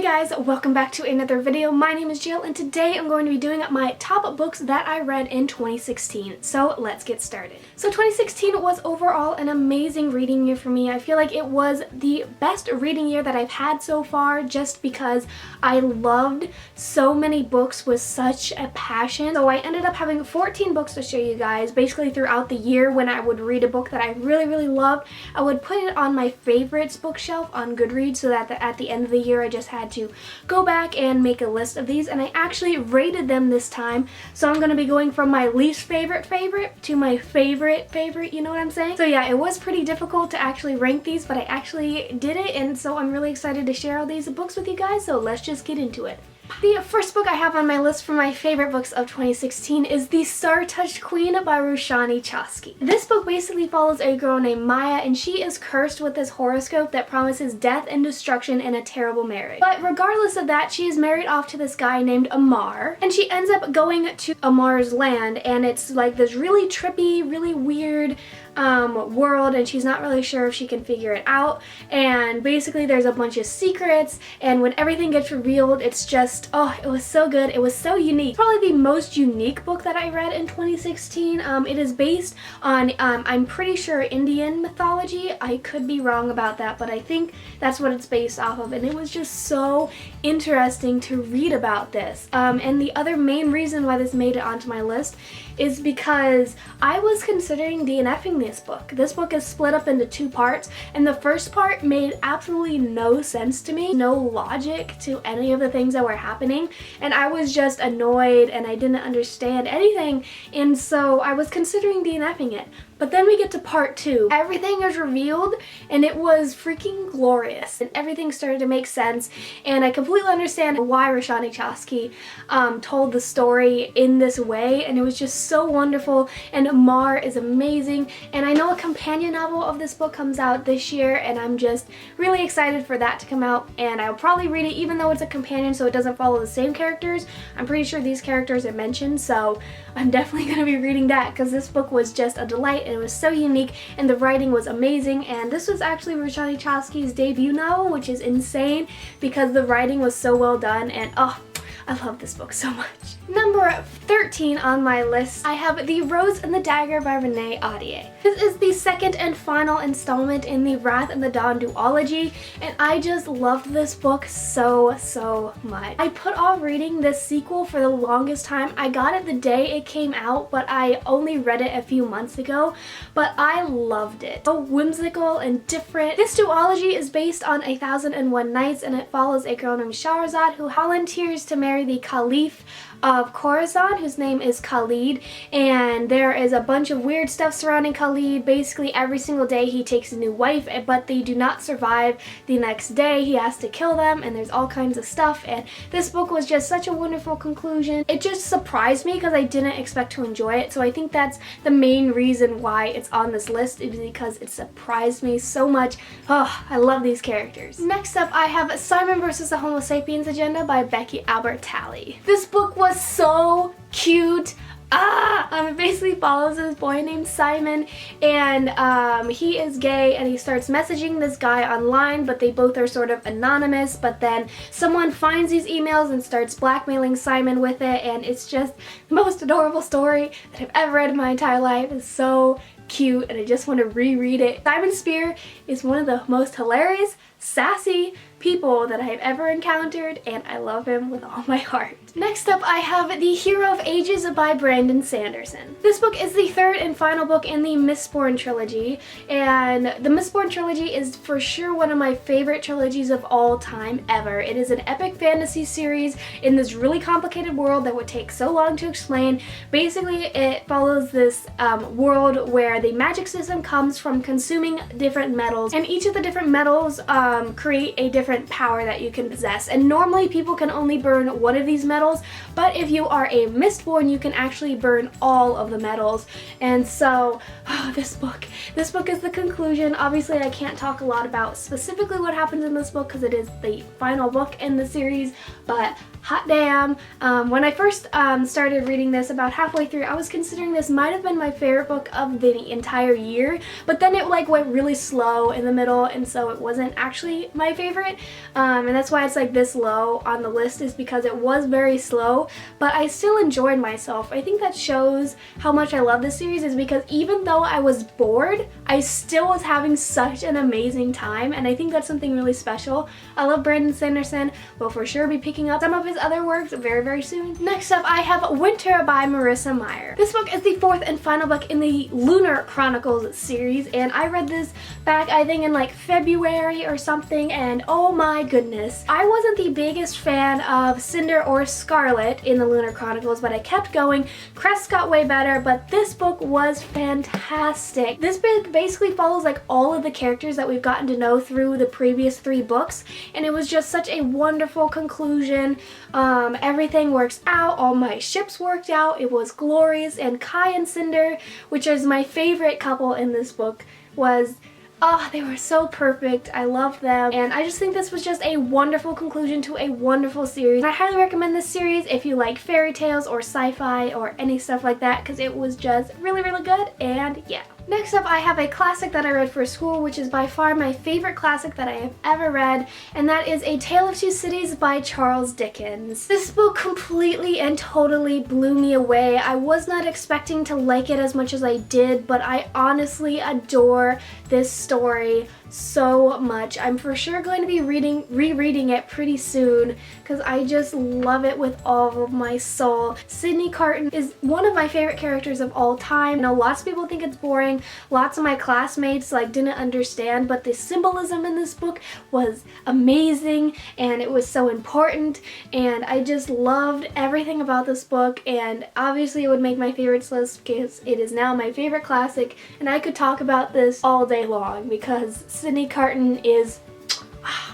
guys, welcome back to another video. My name is Jill and today I'm going to be doing my top books that I read in 2016. So let's get started. So 2016 was overall an amazing reading year for me. I feel like it was the best reading year that I've had so far just because I loved so many books with such a passion. So I ended up having 14 books to show you guys. Basically throughout the year when I would read a book that I really loved, I would put it on my favorites bookshelf on Goodreads so that at the end of the year I just had to go back and make a list of these, and I actually rated them this time. So I'm going to be going from my least favorite to my favorite, you know what I'm saying? So yeah, it was pretty difficult to actually rank these, but I actually did it, and so I'm really excited to share all these books with you guys, so let's just get into it. The first book I have on my list for my favorite books of 2016 is The Sartaaj Queen by Roshani Chokshi. This book basically follows a girl named Maya, and she is cursed with this horoscope that promises death and destruction in a terrible marriage. But regardless of that, she is married off to this guy named Amar, and she ends up going to Amar's land, and it's like this really trippy, really weird world, and she's not really sure if she can figure it out. And basically there's a bunch of secrets, and when everything gets revealed, it's just, oh, it was so good. It was so unique. Probably the most unique book that I read in 2016. It is based on, I'm pretty sure, Indian mythology. I could be wrong about that, but I think that's what it's based off of, and it was just so interesting to read about this. And the other main reason why this made it onto my list is because I was considering DNFing this book. This book is split up into two parts, and the first part made absolutely no sense to me, no logic to any of the things that were happening, and I was just annoyed and I didn't understand anything, and so I was considering DNFing it. But then we get to part two. Everything is revealed, and it was freaking glorious, and everything started to make sense, and I completely understand why Roshani Chokshi told the story in this way, and it was just so wonderful, and Amar is amazing, and I know a companion novel of this book comes out this year, and I'm just really excited for that to come out, and I'll probably read it even though it's a companion so it doesn't follow the same characters. I'm pretty sure these characters are mentioned, so I'm definitely going to be reading that because this book was just a delight. And it was so unique, and the writing was amazing, and this was actually Roshani Chokski's debut novel, which is insane because the writing was so well done, and oh, I love this book so much. Number 13 on my list, I have The Rose and the Dagger by Renee Ahdieh. This is the second and final installment in the Wrath of the Dawn duology, and I just loved this book so much. I put off reading this sequel for the longest time. I got it the day it came out, but I only read it a few months ago, but I loved it. So whimsical and different. This duology is based on 1001 Nights, and it follows a girl named Shahrazad who volunteers to marry the Caliph of Khorasan, whose name is Khalid, and there is a bunch of weird stuff surrounding Khalid. Basically every single day he takes a new wife, but they do not survive the next day. He has to kill them, and there's all kinds of stuff, and this book was just such a wonderful conclusion. It just surprised me because I didn't expect to enjoy it, so I think that's the main reason why it's on this list, is because it surprised me so much. Oh, I love these characters. Next up, I have Simon vs. the Homo Sapiens Agenda by Becky Albertalli. This book was so cute. It basically follows this boy named Simon, and he is gay, and he starts messaging this guy online, but they both are sort of anonymous, but then someone finds these emails and starts blackmailing Simon with it, and it's just the most adorable story that I've ever read in my entire life. It's so cute, and I just want to reread it. Simon Spear is one of the most hilarious, sassy people that I have ever encountered, and I love him with all my heart. Next up, I have The Hero of Ages by Brandon Sanderson. This book is the third and final book in the Mistborn trilogy, and the Mistborn trilogy is for sure one of my favorite trilogies of all time ever. It is an epic fantasy series in this really complicated world that would take so long to explain. Basically, it follows this world where the magic system comes from consuming different metals, and each of the different metals create a different power that you can possess, and normally people can only burn one of these metals, but if you are a Mistborn, you can actually burn all of the metals. And so this book is the conclusion. Obviously I can't talk a lot about specifically what happens in this book because it is the final book in the series, but hot damn. When I first started reading this about halfway through, I was considering this might have been my favorite book of the entire year, but then it like went really slow in the middle, and so it wasn't actually actually my favorite, and that's why it's like this low on the list, is because it was very slow, but I still enjoyed myself. I think that shows how much I love this series, is because even though I was bored, I still was having such an amazing time, and I think that's something really special. I love Brandon Sanderson. We'll for sure be picking up some of his other works very, very soon. Next up, I have Winter by Marissa Meyer. This book is the fourth and final book in the Lunar Chronicles series, and I read this back, I think, in like February or something, and oh my goodness. I wasn't the biggest fan of Cinder or Scarlet in the Lunar Chronicles, but I kept going. Crest got way better, but this book was fantastic. This book basically follows like all of the characters that we've gotten to know through the previous 3 books, and it was just such a wonderful conclusion. Everything works out, all my ships worked out, it was glorious, and Kai and Cinder, which is my favorite couple in this book, was they were so perfect. I loved them, and I just think this was just a wonderful conclusion to a wonderful series. I highly recommend this series if you like fairy tales or sci-fi or any stuff like that, because it was just really, really good, and yeah. Next up, I have a classic that I read for school, which is by far my favorite classic that I have ever read, and that is A Tale of Two Cities by Charles Dickens. This book completely and totally blew me away. I was not expecting to like it as much as I did, but I honestly adore this story so much. I'm for sure going to be rereading it pretty soon, because I just love it with all of my soul. Sydney Carton is one of my favorite characters of all time. I know lots of people think it's boring. Lots of my classmates like didn't understand, but the symbolism in this book was amazing, and it was so important, and I just loved everything about this book, and obviously it would make my favorites list because it is now my favorite classic, and I could talk about this all day long because Sydney Carton is...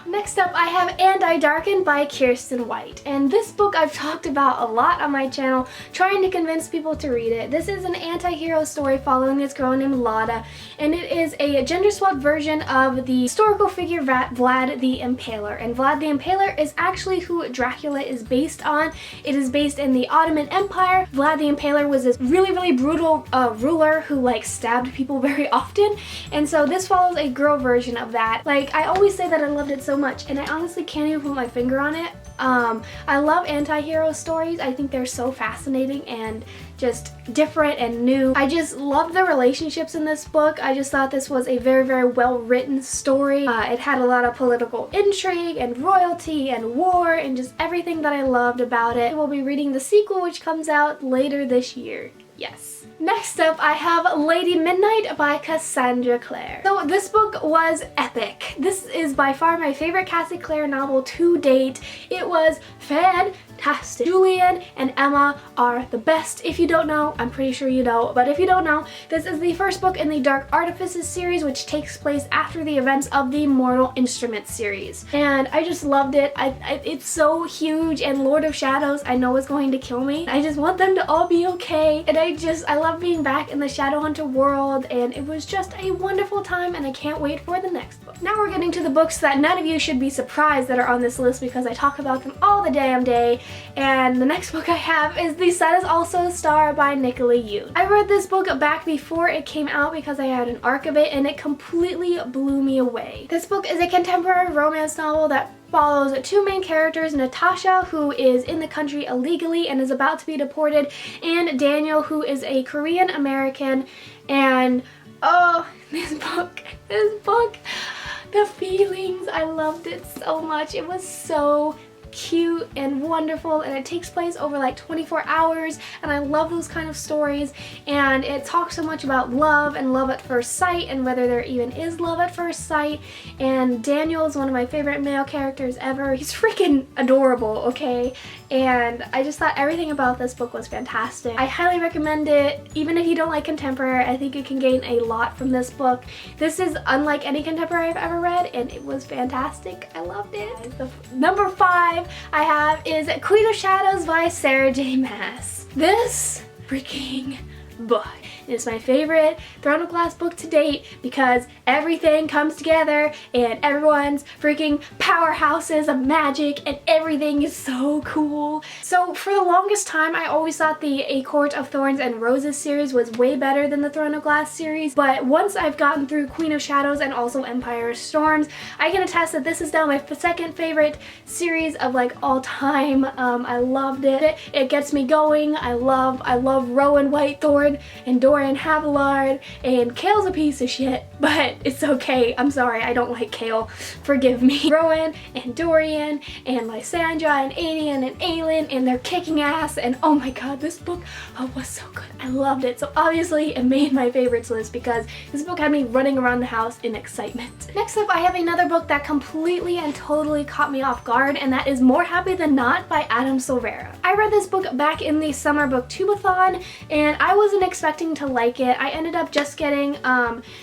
Next up, I have AntiDarkened by Kirsten White, and this book I've talked about a lot on my channel, trying to convince people to read it. This is an anti-hero story following this girl named Lada, and it is a gender-swapped version of the historical figure Vlad the Impaler, and Vlad the Impaler is actually who Dracula is based on. It is based in the Ottoman Empire. Vlad the Impaler was this really, really brutal ruler who like stabbed people very often, and so this follows a girl version of that. Like, I always say that I loved it so much, and I honestly can't even put my finger on it. I love anti-hero stories. I think they're so fascinating and just different and new. I just love the relationships in this book. I just thought this was a very, very well written story. It had a lot of political intrigue and royalty and war and just everything that I loved about it. We'll be reading the sequel, which comes out later this year. Yes. Next up, I have Lady Midnight by Cassandra Clare. So this book was epic. This is by far my favorite Cassie Clare novel to date. It was fantastic. Julian and Emma are the best. If you don't know, I'm pretty sure you know, but if you don't know, this is the first book in the Dark Artifices series, which takes place after the events of the Mortal Instruments series. And I just loved it. It's so huge, and Lord of Shadows I know is going to kill me. I just want them to all be okay, and I love being back in the Shadowhunter world, and it was just a wonderful time, and I can't wait for the next book. Now we're getting to the books that none of you should be surprised that are on this list, because I talk about them all the damn day, and the next book I have is The Sun Is Also a Star by Nicola Yoon. I read this book back before it came out because I had an arc of it, and it completely blew me away. This book is a contemporary romance novel that follows 2 main characters, Natasha, who is in the country illegally and is about to be deported, and Daniel, who is a Korean American. And oh, this book, the feelings, I loved it so much. It was so cute and wonderful, and it takes place over like 24 hours, and I love those kind of stories, and it talks so much about love and love at first sight and whether there even is love at first sight. And Daniel is one of my favorite male characters ever. He's freaking adorable, okay? And I just thought everything about this book was fantastic. I highly recommend it. Even if you don't like contemporary, I think you can gain a lot from this book. This is unlike any contemporary I've ever read, and it was fantastic. I loved it. Number 5 I have is Queen of Shadows by Sarah J. Maas. This freaking book. It's my favorite Throne of Glass book to date because everything comes together and everyone's freaking powerhouses of magic and everything is so cool. So for the longest time, I always thought the A Court of Thorns and Roses series was way better than the Throne of Glass series, but once I've gotten through Queen of Shadows and also Empire of Storms, I can attest that this is now my second favorite series of like all time. I loved it. It gets me going. I love Rowan Whitethorn and Dorian Havillard, and Kale's a piece of shit, but it's okay. I'm sorry, I don't like Kale. Forgive me. Rowan and Dorian and Lysandra and Aedion and Aelin, and they're kicking ass, and oh my god, this book was so good. I loved it. So obviously it made my favorites list because this book had me running around the house in excitement. Next up, I have another book that completely and totally caught me off guard, and that is More Happy Than Not by Adam Silvera. I read this book back in the summer booktubeathon, and I wasn't expecting to like it. I ended up just getting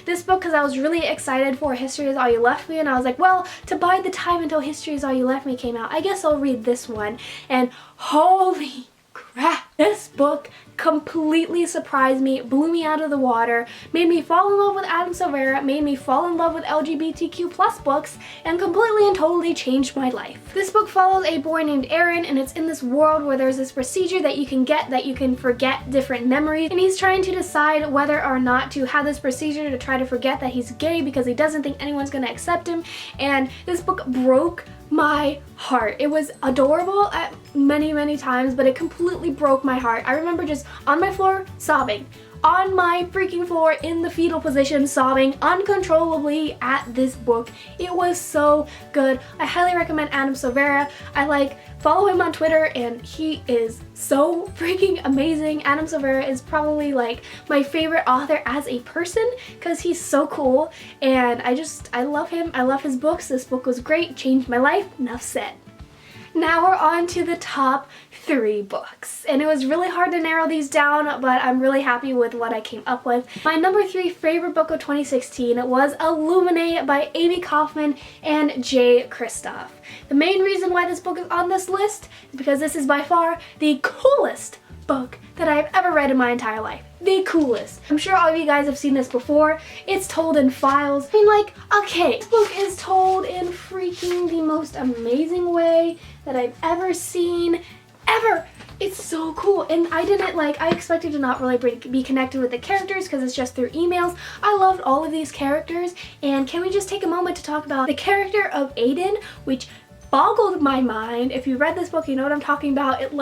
this book because I was really excited for History Is All You Left Me, and I was like, well, to bide the time until History Is All You Left Me came out, I guess I'll read this one. And holy crap, this book completely surprised me, blew me out of the water, made me fall in love with Adam Silvera, made me fall in love with LGBTQ plus books, and completely and totally changed my life. This book follows a boy named Aaron, and it's in this world where there's this procedure that you can get that you can forget different memories, and he's trying to decide whether or not to have this procedure to try to forget that he's gay because he doesn't think anyone's gonna accept him. And this book broke my heart. It was adorable at many times, but it completely broke my heart. I remember just on my floor sobbing, on my freaking floor in the fetal position, sobbing uncontrollably at this book. It was so good. I highly recommend Adam Silvera. I follow him on Twitter, and he is so freaking amazing. Adam Silvera is probably like my favorite author as a person because he's so cool, and I love him. I love his books. This book was great, changed my life. Enough said. Now we're on to the top 3 books, and it was really hard to narrow these down, but I'm really happy with what I came up with. My number 3 favorite book of 2016 was Illuminate by Amy Kaufman and Jay Kristoff. The main reason why this book is on this list is because this is by far the coolest book that I've ever read in my entire life. The coolest. I'm sure all of you guys have seen this before. It's told in files. I mean, okay, this book is told in freaking the most amazing way that I've ever seen, ever. It's so cool, and I expected to not really be connected with the characters because it's just through emails. I loved all of these characters, and can we just take a moment to talk about the character of Aiden, which boggled my mind. If you read this book, you know what I'm talking about. It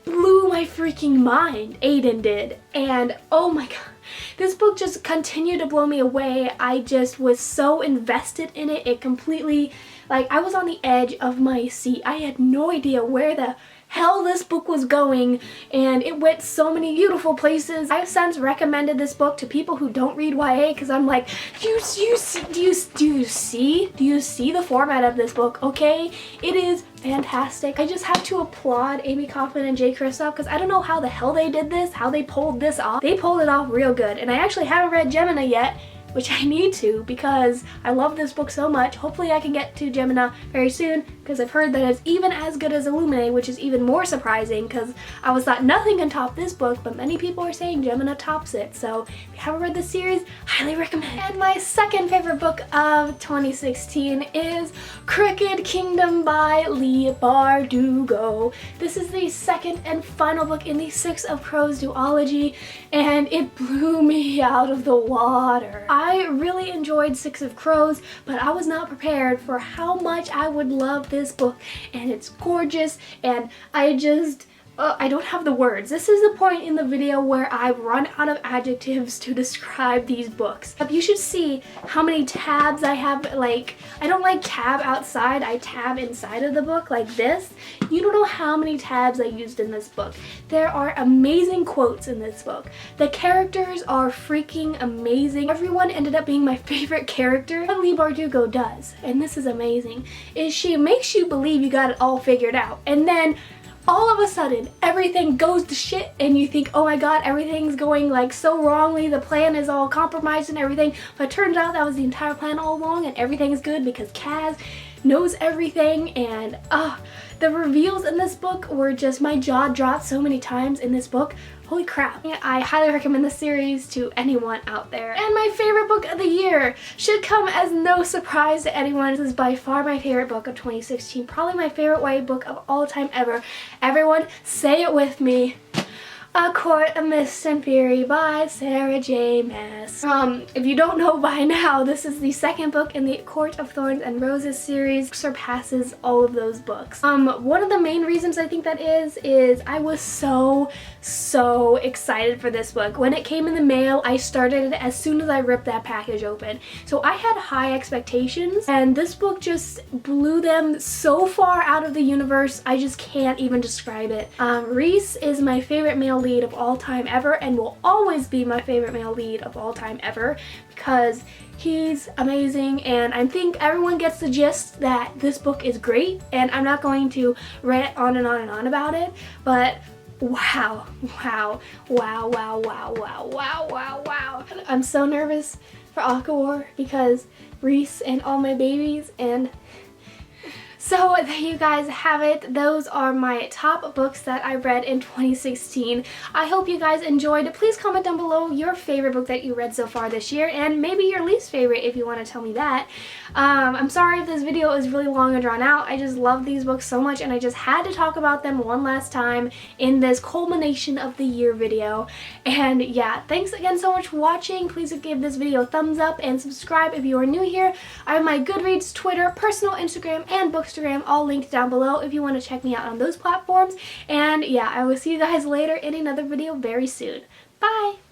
blew my freaking mind. Aiden did. And oh my god, this book just continued to blow me away. I just was so invested in it. It completely, I was on the edge of my seat. I had no idea where the hell this book was going, and it went so many beautiful places. I've since recommended this book to people who don't read YA because I'm like, do you see the format of this book? Okay, it is fantastic. I just have to applaud Amy Kaufman and Jay Kristoff because I don't know how the hell they did this, how they pulled this off. They pulled it off real good, and I actually haven't read Gemina yet, which I need to because I love this book so much. Hopefully I can get to Gemina very soon because I've heard that it's even as good as Illuminate, which is even more surprising because I was thought nothing can top this book, but many people are saying Gemina tops it. So if you haven't read this series, highly recommend. And my second favorite book of 2016 is Crooked Kingdom by Leigh Bardugo. This is the second and final book in the Six of Crows duology, and it blew me out of the water. I really enjoyed Six of Crows, but I was not prepared for how much I would love this book, and it's gorgeous, and I don't have the words. This is the point in the video where I run out of adjectives to describe these books. You should see how many tabs I have. I don't tab outside, I tab inside of the book like this. You don't know how many tabs I used in this book. There are amazing quotes in this book. The characters are freaking amazing. Everyone ended up being my favorite character. What Leigh Bardugo does, and this is amazing, is she makes you believe you got it all figured out, and then all of a sudden everything goes to shit and you think, oh my god, everything's going so wrongly, the plan is all compromised and everything, but it turns out that was the entire plan all along and everything's good because Kaz knows everything, and the reveals in this book were just, my jaw dropped so many times in this book. Holy crap. I highly recommend this series to anyone out there. And my favorite book of the year should come as no surprise to anyone. This is by far my favorite book of 2016. Probably my favorite YA book of all time ever. Everyone say it with me. A Court of Mist and Fury by Sarah J. Maas. If you don't know by now, this is the second book in the Court of Thorns and Roses series. Surpasses all of those books. One of the main reasons I think that is I was so excited for this book. When it came in the mail, I started it as soon as I ripped that package open. So I had high expectations, and this book just blew them so far out of the universe, I just can't even describe it. Rhys is my favorite male lead of all time ever, and will always be my favorite male lead of all time ever, because he's amazing, and I think everyone gets the gist that this book is great, and I'm not going to rant on and on and on about it, but wow. I'm so nervous for Aquawar because Rhys and all my babies, and so there you guys have it. Those are my top books that I read in 2016. I hope you guys enjoyed. Please comment down below your favorite book that you read so far this year, and maybe your least favorite if you want to tell me that. I'm sorry if this video is really long and drawn out. I just love these books so much, and I just had to talk about them one last time in this culmination of the year video. And yeah, thanks again so much for watching. Please give this video a thumbs up and subscribe if you are new here. I have my Goodreads, Twitter, personal Instagram, and Bookstagram all linked down below if you want to check me out on those platforms. And yeah, I will see you guys later in another video very soon. Bye!